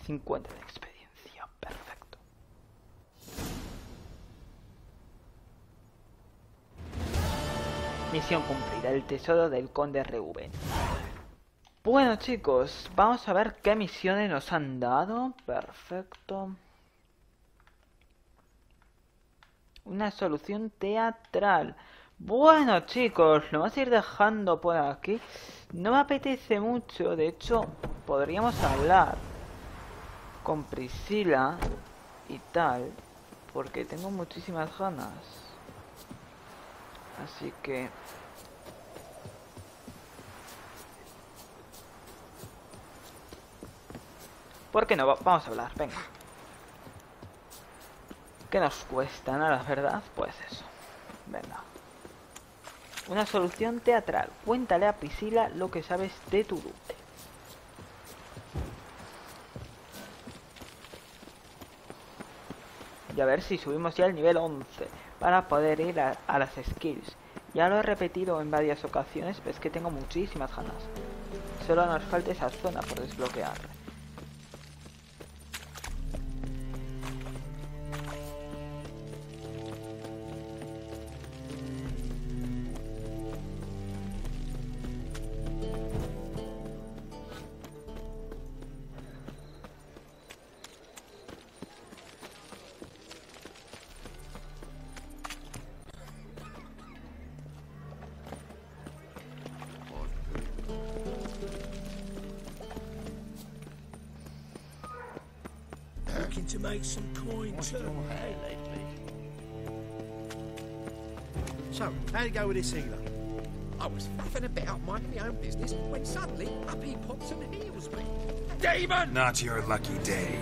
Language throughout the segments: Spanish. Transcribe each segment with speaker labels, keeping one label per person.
Speaker 1: 50 de experiencia, perfecto. Misión cumplida, el tesoro del conde Reuben. Bueno chicos, vamos a ver qué misiones nos han dado. Perfecto. Una solución teatral. Bueno chicos, lo vamos a ir dejando por aquí. No me apetece mucho, de hecho podríamos hablar con Priscila y tal, porque tengo muchísimas ganas. Así que... ¿por qué no? Vamos a hablar, venga. ¿Qué nos cuesta? Nada, ¿verdad? Pues eso. Venga. Una solución teatral. Cuéntale a Priscila lo que sabes de tu lute. Y a ver si subimos ya al nivel 11 para poder ir a las skills. Ya lo he repetido en varias ocasiones, pero es que tengo muchísimas ganas. Solo nos falta esa zona por desbloquear.
Speaker 2: To make some coin too. So, how'd it go with this healer?
Speaker 3: I was faffing about minding my own business when suddenly up he pops and heals me. Demon!
Speaker 4: Not your lucky day.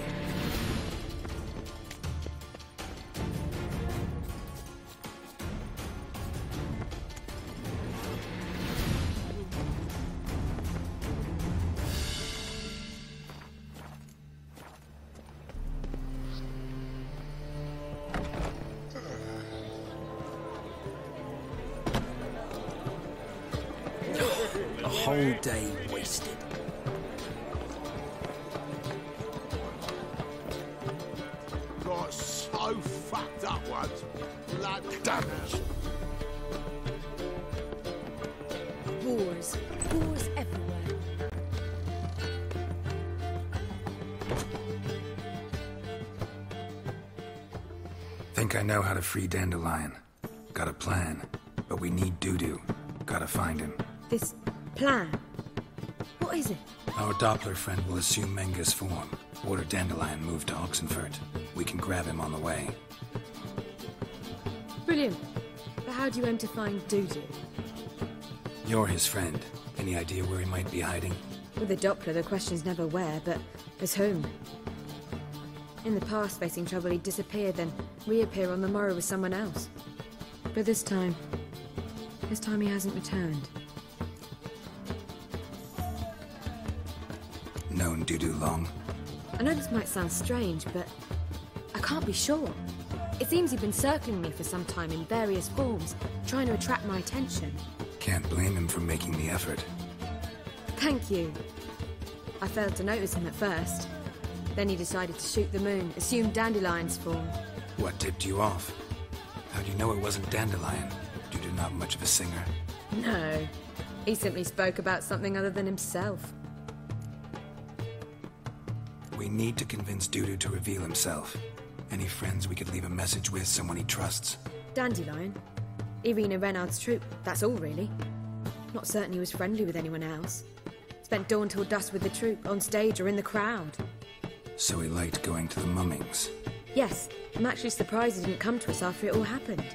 Speaker 3: Whole day wasted.
Speaker 2: Got so fucked up once. Blood damage.
Speaker 5: Wars everywhere.
Speaker 4: Think I know how to free Dandelion. Got a plan, but we need Dudu. Gotta find him.
Speaker 5: This plan? What is it?
Speaker 4: Our Doppler friend will assume Menga's form. Order Dandelion moved to Oxenfurt. We can grab him on the way.
Speaker 5: Brilliant. But how do you aim to find Dudu?
Speaker 4: You're his friend. Any idea where he might be hiding?
Speaker 5: With the Doppler, the question's never where, but as whom. In the past, facing trouble, he'd disappear, then reappear on the morrow with someone else. But this time he hasn't returned.
Speaker 4: Known Dudu long?
Speaker 5: I know this might sound strange, but I can't be sure. It seems he'd been circling me for some time in various forms, trying to attract my attention.
Speaker 4: Can't blame him for making the effort.
Speaker 5: Thank you. I failed to notice him at first. Then he decided to shoot the moon, assume Dandelion's form.
Speaker 4: What tipped you off? How'd you know it wasn't Dandelion? Dudu not much of a singer.
Speaker 5: No. He simply spoke about something other than himself.
Speaker 4: We need to convince Dudu to reveal himself. Any friends we could leave a message with, someone he trusts?
Speaker 5: Dandelion? Irina Renard's troupe, that's all really. Not certain he was friendly with anyone else. Spent dawn till dusk with the troupe, on stage or in the crowd.
Speaker 4: So he liked going to the mummings?
Speaker 5: Yes, I'm actually surprised he didn't come to us after it all happened.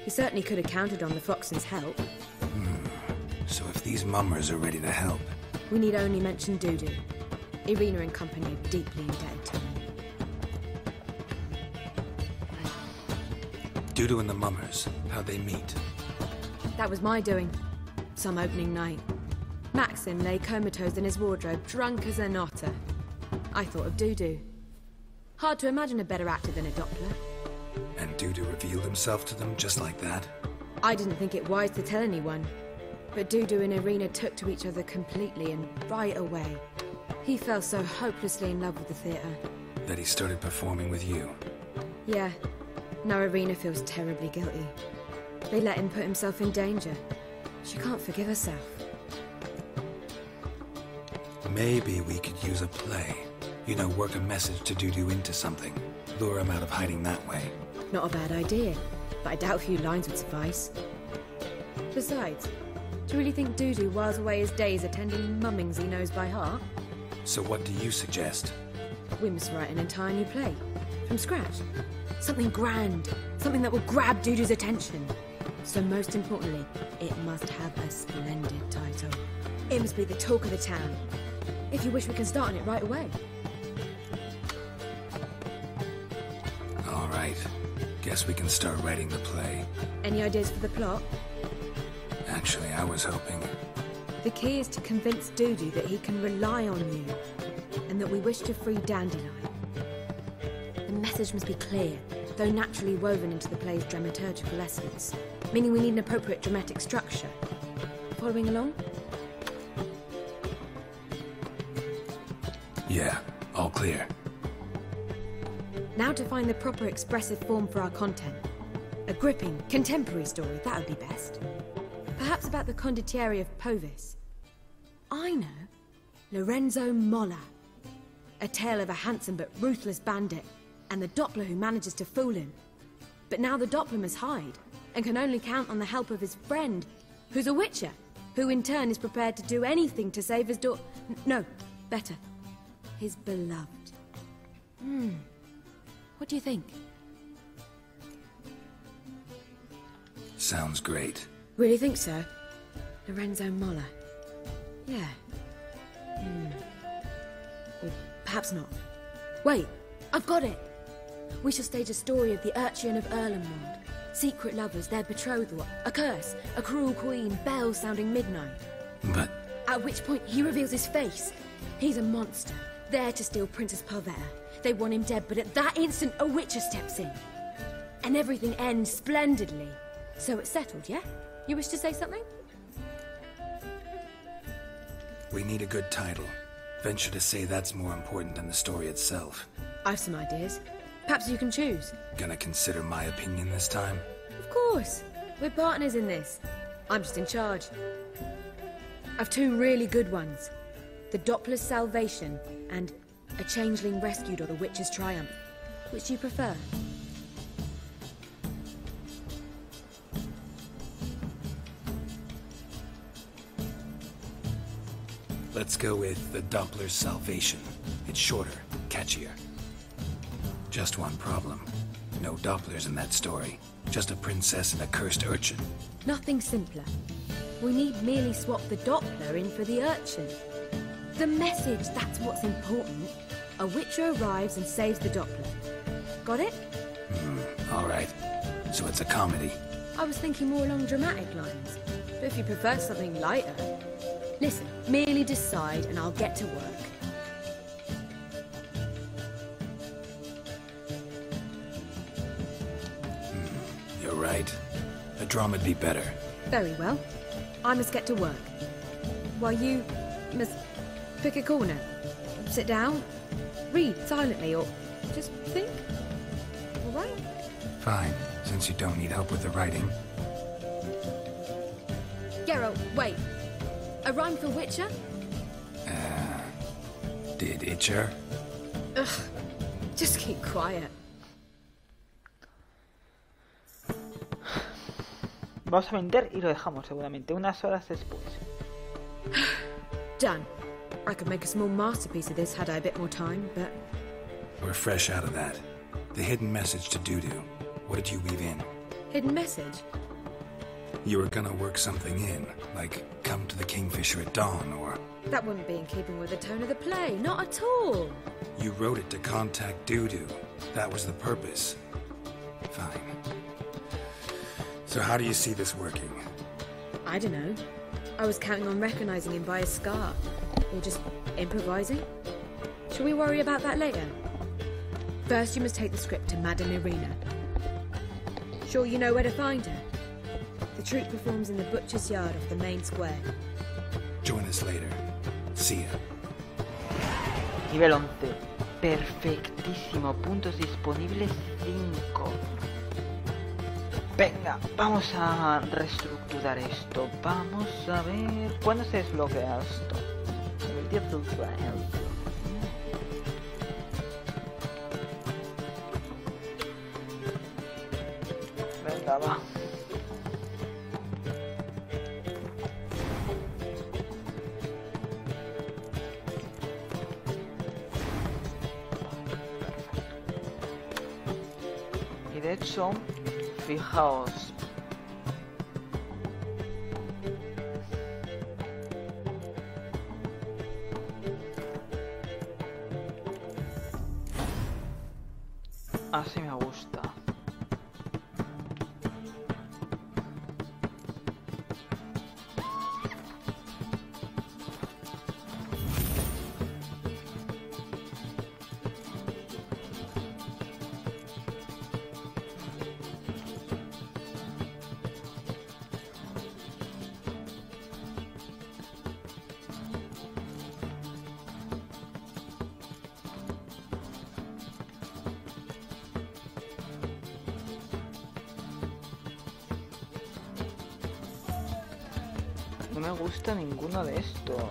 Speaker 5: He certainly could have counted on the Foxen's help.
Speaker 4: So if these mummers are ready to help...
Speaker 5: We need only mention Dudu. Irina and company are deeply indebted to him.
Speaker 4: Dudu and the mummers, how'd they meet?
Speaker 5: That was my doing. Some opening night. Maxim lay comatose in his wardrobe, drunk as an otter. I thought of Dudu. Hard to imagine a better actor than a Doppler.
Speaker 4: And Dudu revealed himself to them just like that?
Speaker 5: I didn't think it wise to tell anyone. But Dudu and Irina took to each other completely and right away. He fell so hopelessly in love with the theatre.
Speaker 4: That he started performing with you.
Speaker 5: Yeah. Now Irina feels terribly guilty. They let him put himself in danger. She can't forgive herself.
Speaker 4: Maybe we could use a play. You know, work a message to Dudu into something. Lure him out of hiding that way.
Speaker 5: Not a bad idea, but I doubt a few lines would suffice. Besides, do you really think Dudu whiles away his days attending mummings he knows by heart?
Speaker 4: So what do you suggest?
Speaker 5: We must write an entire new play. From scratch. Something grand. Something that will grab Dudu's attention. So most importantly, it must have a splendid title. It must be the talk of the town. If you wish, we can start on it right away.
Speaker 4: All right. Guess we can start writing the play.
Speaker 5: Any ideas for the plot?
Speaker 4: Actually, I was hoping...
Speaker 5: The key is to convince Dudu that he can rely on you, and that we wish to free Dandelion. The message must be clear, though naturally woven into the play's dramaturgical essence, meaning we need an appropriate dramatic structure. Following along?
Speaker 4: Yeah, all clear.
Speaker 5: Now to find the proper expressive form for our content. A gripping, contemporary story, that would be best. Perhaps about the condottieri of Povis. I know. Lorenzo Molla. A tale of a handsome but ruthless bandit, and the Doppler who manages to fool him. But now the Doppler must hide, and can only count on the help of his friend, who's a witcher, who in turn is prepared to do anything to save his no, better. His beloved. What do you think?
Speaker 4: Sounds great.
Speaker 5: Really think so? Lorenzo Molla. Yeah. Or perhaps not. Wait, I've got it! We shall stage a story of the Urchin of Erlenwald. Secret lovers, their betrothal, a curse, a cruel queen, bells sounding midnight.
Speaker 4: But...
Speaker 5: At which point he reveals his face. He's a monster, there to steal Princess Pavetta. They want him dead, but at that instant a witcher steps in. And everything ends splendidly. So it's settled, yeah? You wish to say something?
Speaker 4: we need a good title. Venture to say that's more important than the story itself.
Speaker 5: I've some ideas. Perhaps you can choose.
Speaker 4: Gonna consider my opinion this time?
Speaker 5: Of course. We're partners in this. I'm just in charge. I've two really good ones. The Doppler's Salvation and A Changeling Rescued or the Witcher's Triumph. Which do you prefer?
Speaker 4: Let's go with The Doppler's Salvation. It's shorter, catchier. Just one problem. No Dopplers in that story. Just a princess and a cursed urchin.
Speaker 5: Nothing simpler. We need merely swap the Doppler in for the urchin. The message, that's what's important. A witcher arrives and saves the Doppler. Got it?
Speaker 4: All right. So it's a comedy.
Speaker 5: I was thinking more along dramatic lines. But if you prefer something lighter... Listen, merely decide and I'll get to work.
Speaker 4: You're right. A drama'd be better.
Speaker 5: Very well. I must get to work. While you must pick a corner. Sit down, read silently, or just think. All right?
Speaker 4: Fine, since you don't need help with the writing.
Speaker 5: Geralt, wait. A rhyme for Witcher?
Speaker 4: Did Itcher?
Speaker 5: Ugh. Just keep quiet.
Speaker 1: Vamos a vender y lo dejamos seguramente unas horas después.
Speaker 5: Done. I could make a small masterpiece of this had I a bit more time, but...
Speaker 4: We're fresh out of that. The hidden message to Dudu. What did you weave in?
Speaker 5: Hidden message?
Speaker 4: You were gonna work something in, like come to the Kingfisher at dawn, or...
Speaker 5: That wouldn't be in keeping with the tone of the play, not at all.
Speaker 4: You wrote it to contact Dudu. That was the purpose. Fine. So how do you see this working?
Speaker 5: I don't know. I was counting on recognizing him by his scar. Or just improvising. Shall we worry about that later? First, you must take the script to Madame Irina. Sure you know where to find her? The troupe performs in the butcher's yard off the main square.
Speaker 4: Join us later. See ya.
Speaker 1: Nivel 11. Perfectísimo. Puntos disponibles 5. Venga, vamos a reestructurar esto. Vamos a ver... ¿Cuándo se desbloquea esto? En el día febrero. Venga, va. Y de hecho, fijaos. Así me gusta. No me gusta ninguno de estos.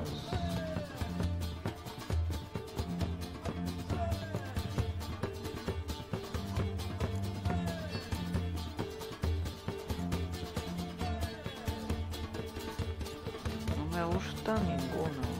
Speaker 1: No me gusta ninguno.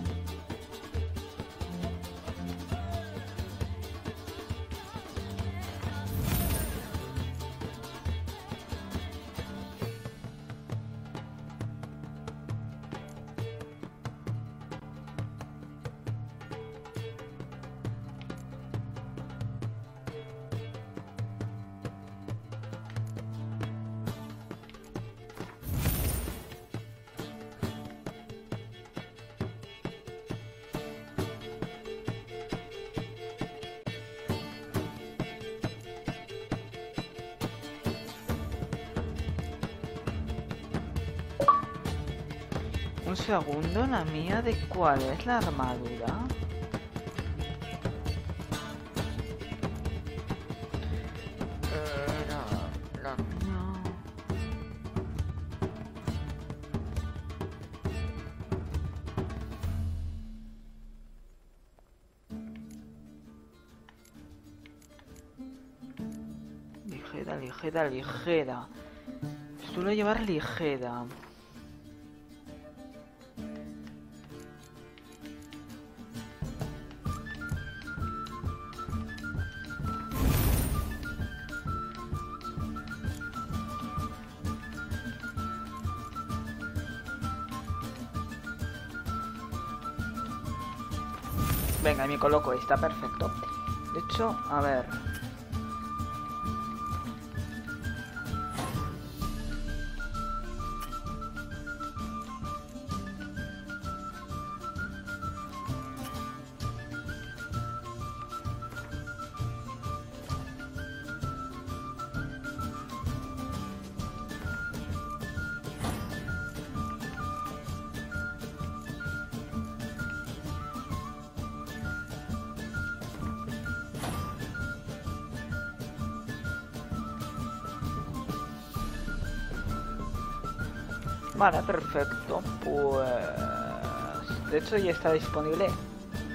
Speaker 1: Un segundo, ¿la mía de cuál es la armadura? No. Ligera, ligera, ligera. Suelo llevar ligera. Venga, me coloco, está perfecto. De hecho, a ver. Vale, perfecto. Pues... de hecho ya está disponible.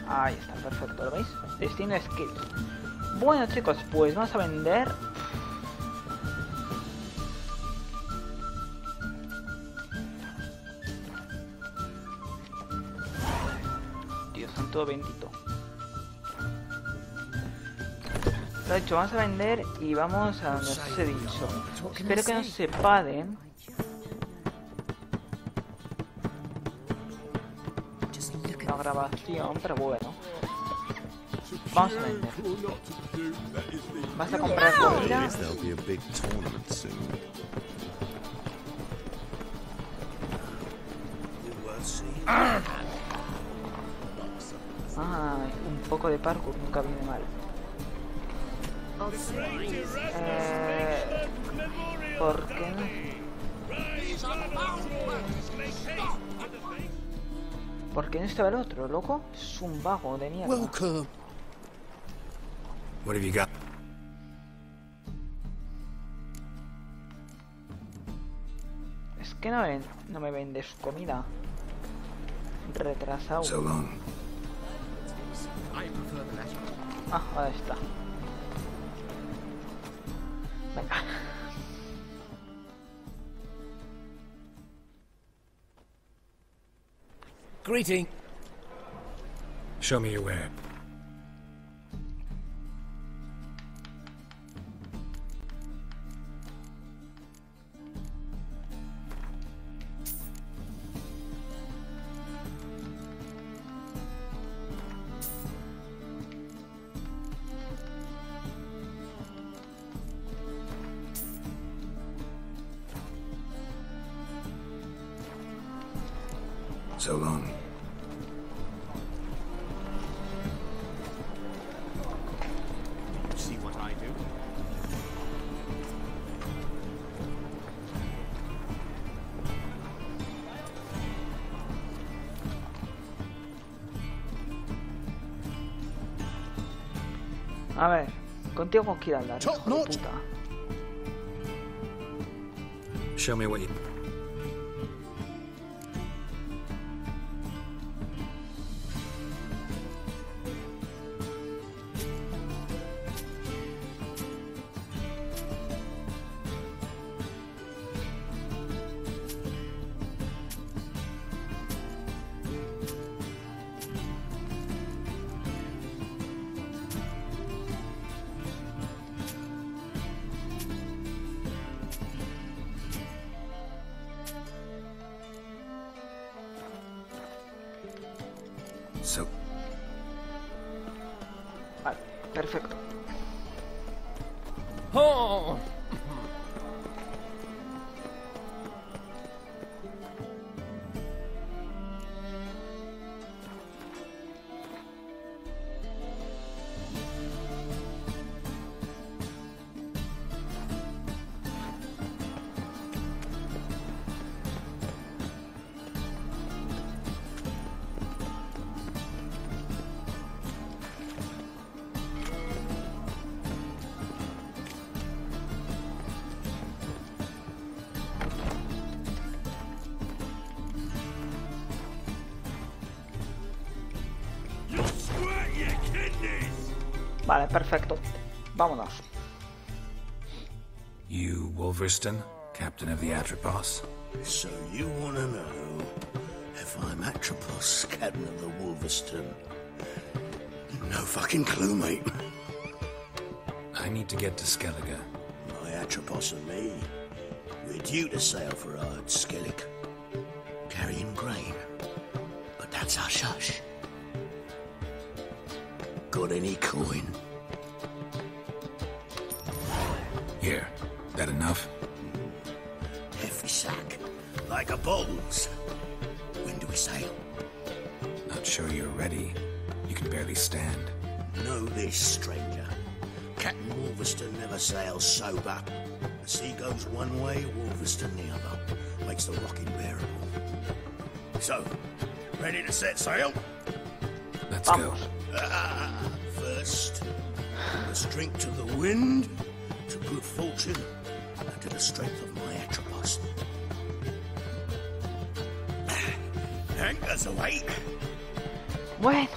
Speaker 1: Ahí está, perfecto, ¿lo veis? Destino skills. Bueno, chicos, pues vamos a vender... Dios santo bendito. Lo he dicho, vamos a vender y vamos a donde os he dicho. Espero que no se paren. La grabación, pero bueno. Vamos a vender. Vas a comprar comida. Ah, un poco de parkour nunca viene mal. ¿Por qué no? ¿Por qué no estaba el otro, loco? Es un vago de mierda.
Speaker 2: Welcome.
Speaker 4: What have you got?
Speaker 1: Es que no me vendes comida. Retrasado.
Speaker 4: So long.
Speaker 3: I prefer the latter.
Speaker 1: Ah, ahora está. Venga.
Speaker 4: Greeting. Show me your ware. So long.
Speaker 3: See what I do?
Speaker 1: A ver, contigo quiero hablar.
Speaker 2: Top
Speaker 1: hijo de
Speaker 2: notch.
Speaker 1: puta.
Speaker 4: Show me what you... So...
Speaker 1: Vale, perfecto.
Speaker 3: Oh!
Speaker 1: Vale, perfecto. Vámonos.
Speaker 4: You Wolverston, captain of the Atropos?
Speaker 2: So you want to know if I'm Atropos, captain of the Wolverston? No fucking clue, mate.
Speaker 4: I need to get to Skellige.
Speaker 2: My Atropos and me, we're due to sail for Ard Skellig, carrying grain. But that's hush hush. Got any coin?
Speaker 4: Here, that enough?
Speaker 2: Hefty sack, like a bull's. When do we sail?
Speaker 4: Not sure you're ready. You can barely stand.
Speaker 2: Know this, stranger. Captain Wolverston never sails sober. The sea goes one way, Wolverston the other. Makes the rock unbearable. So, ready to set sail?
Speaker 4: Let's go.
Speaker 2: First, let's drink to the wind, to good fortune, and to the strength of my Atropos. Anchors away.
Speaker 1: Bueno.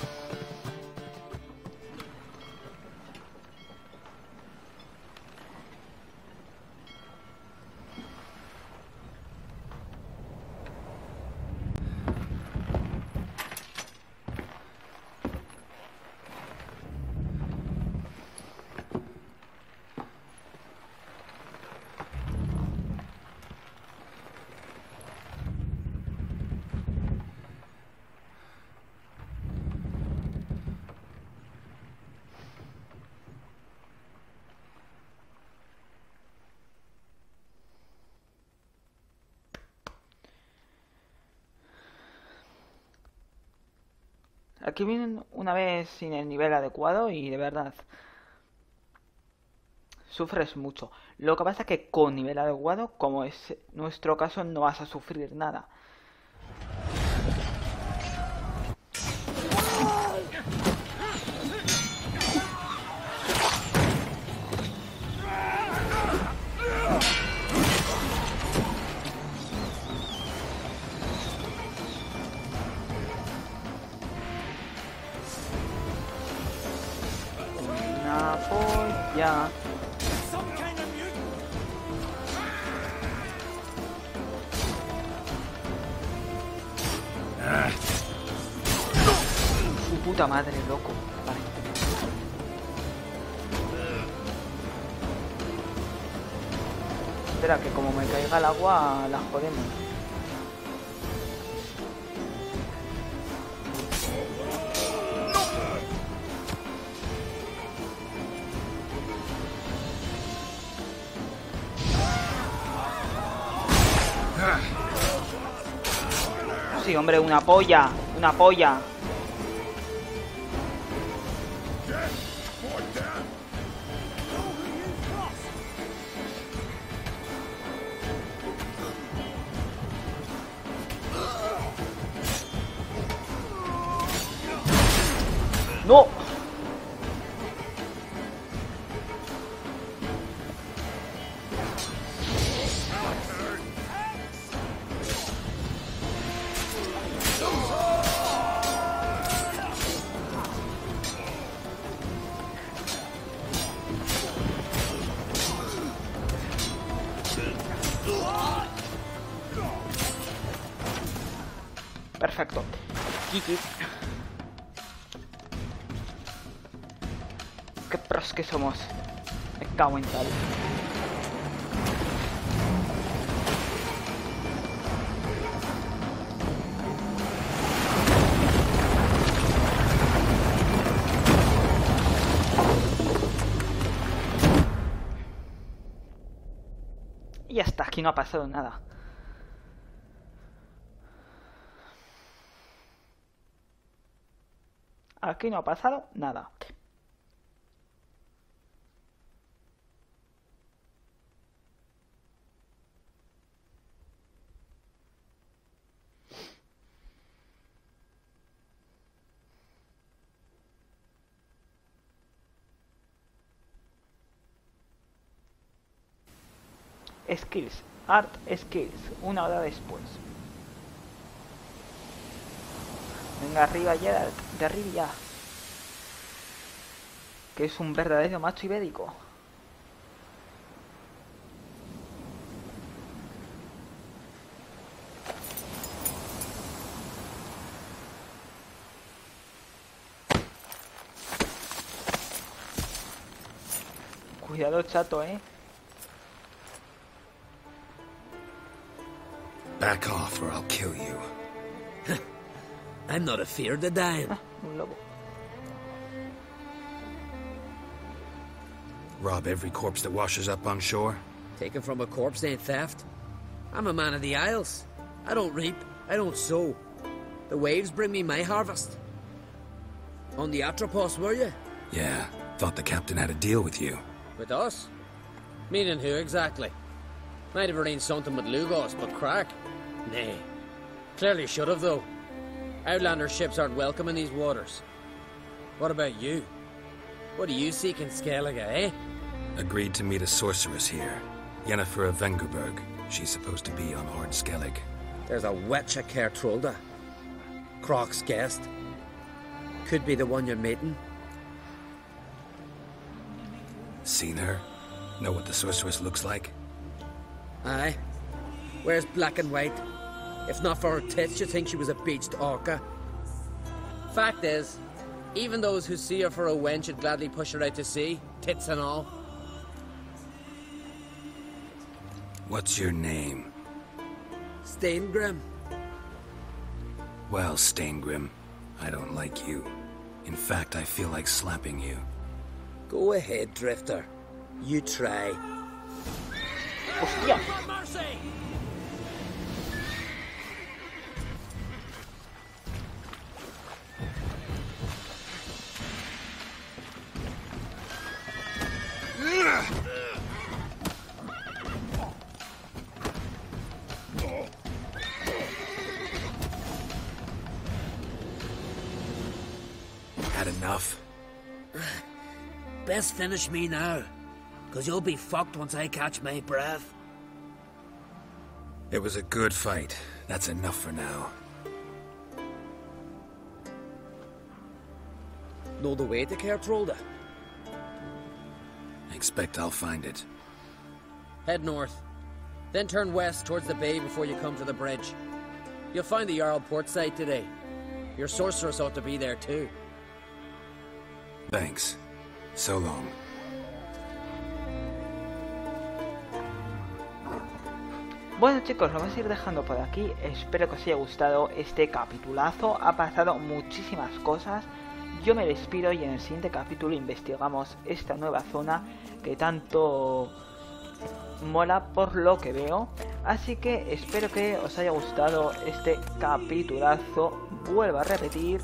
Speaker 1: Aquí vienen una vez sin el nivel adecuado y de verdad sufres mucho. Lo que pasa es que con nivel adecuado, como es nuestro caso, no vas a sufrir nada. ya. Su puta madre, loco. Vale. Espera, que como me caiga el agua, la jodemos. Sí, hombre, una polla, una polla. ¡No! Perfecto. Kiki. Qué pros que somos. Me cago en tal. Y ya está, aquí no ha pasado nada. Aquí no ha pasado nada. Skills, Art Skills, 1 hora después. Venga arriba ya, de Rivia. Que es un verdadero macho ibérico. Cuidado, chato,
Speaker 4: Back off or I'll kill you.
Speaker 6: I'm not afeard of dying.
Speaker 1: Un lobo.
Speaker 4: Rob every corpse that washes up on shore?
Speaker 6: Taken from a corpse ain't theft. I'm a man of the Isles. I don't reap, I don't sow. The waves bring me my harvest. On the Atropos, were you?
Speaker 4: Yeah, thought the captain had a deal with you.
Speaker 6: With us? Meaning who exactly? Might have arranged something with Lugos, but crack? Nay. Clearly should have, though. Outlander ships aren't welcome in these waters. What about you? What do you seek in Skellige, eh?
Speaker 4: Agreed to meet a sorceress here. Yennefer of Vengerberg. She's supposed to be on Ord Skellig.
Speaker 6: There's a witch at Kertrolda. Croc's guest. Could be the one you're meeting.
Speaker 4: Seen her? Know what the sorceress looks like?
Speaker 6: Aye. Wears black and white. If not for her tits, you'd think she was a beached orca. Fact is, even those who see her for a wench would gladly push her out to sea, tits and all.
Speaker 4: What's your name?
Speaker 6: Steingrim.
Speaker 4: Well, Steingrim, I don't like you. In fact, I feel like slapping you.
Speaker 6: Go ahead, Drifter. You try.
Speaker 1: ¡Hostia!
Speaker 4: Had enough?
Speaker 6: Best finish me now, because you'll be fucked once I catch my breath.
Speaker 4: It was a good fight. That's enough for now.
Speaker 6: Know the way to Kertrolda?
Speaker 4: I Expect I'll find it.
Speaker 6: Head north. Then turn west towards the bay before you come to the bridge. You'll find the Jarl port site today. Your sorceress ought to be there too.
Speaker 4: Thanks. So long.
Speaker 1: Bueno chicos, lo vamos a ir dejando por aquí. Espero que os haya gustado este capitulazo. Ha pasado muchísimas cosas. Yo me despido y en el siguiente capítulo investigamos esta nueva zona que tanto mola por lo que veo. Así que espero que os haya gustado este capitulazo. Vuelvo a repetir.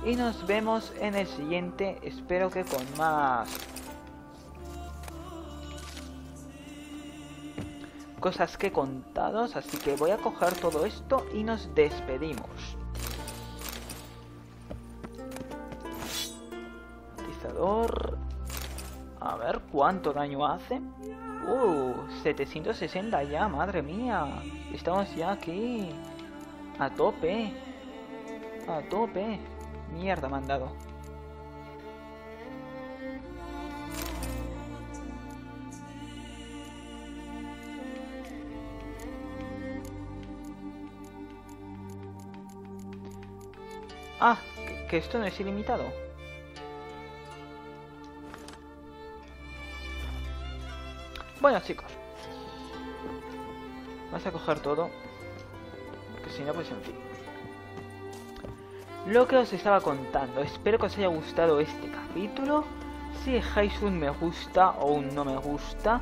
Speaker 1: Y nos vemos en el siguiente. Espero que con más cosas que contados. Así que voy a coger todo esto y nos despedimos. Matizador. A ver cuánto daño hace. 760 ya, madre mía. Estamos ya aquí. A tope. A tope. Mierda me han dado. Ah, que esto no es ilimitado. Bueno chicos, vamos a coger todo, porque si no pues en fin. Lo que os estaba contando, espero que os haya gustado este capítulo. Si dejáis un me gusta o un no me gusta,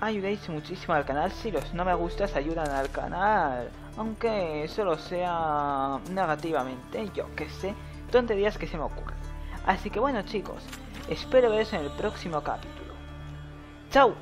Speaker 1: ayudáis muchísimo al canal. Si los no me gustas ayudan al canal, aunque solo sea negativamente, yo que sé, tonterías que se me ocurren. Así que bueno chicos, espero veros en el próximo capítulo. ¡Chao!